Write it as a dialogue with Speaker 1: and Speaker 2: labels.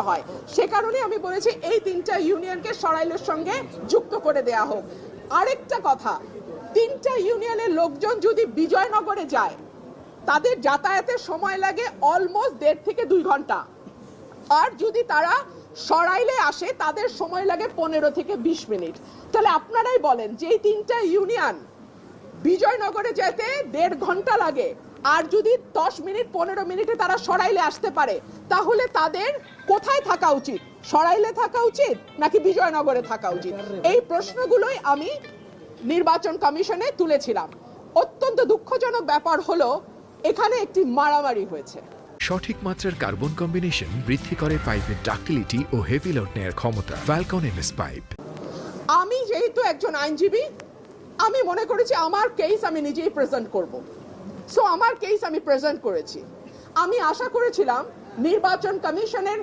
Speaker 1: হয়। সে কারণে আমি বলেছি এই তিনটা ইউনিয়নকে সরাইলের সঙ্গে যুক্ত করে দেয়া হোক। আরেকটা কথা, তিনটা ইউনিয়নের লোকজন যদি বিজয়নগরে যায় তাদের যাতায়াতের সময় লাগে অলমোস্ট 1.5 থেকে 2 ঘন্টা, আর যদি তারা সরাইলে আসে তাদের সময় লাগে 15 থেকে 20 মিনিট। তাহলে আপনারাই বলেন যে এই তিনটা ইউনিয়ন বিজয়নগরে যেতে 1.5 ঘন্টা লাগে, আর যদি 10 মিনিট 15 মিনিটে তারা সরাইলে আসতে পারে, তাহলে তাদের কোথায় থাকা উচিত? সরাইলে থাকা উচিত নাকি বিজয়নগরে থাকা উচিত? এই প্রশ্নগুলোই আমি নির্বাচন কমিশনে তুলেছিলাম। অত্যন্ত দুঃখজনক ব্যাপার হলো এখানে একটি মারামারি হয়েছে।
Speaker 2: সঠিক মাত্রার কার্বন কম্বিনেশন বৃদ্ধি করে পাইপের ডাক্টিলিটি ও হেভি লোড নেয়ার ক্ষমতা। Falcon MS pipe.
Speaker 1: আমি যেহেতু একজন আইনজীবী, আমি মনে করেছি আমার কেস আমি নিজেই প্রেজেন্ট করব। সো আমার কেস আমি প্রেজেন্ট করেছি। আমি আশা করেছিলাম নির্বাচন কমিশনের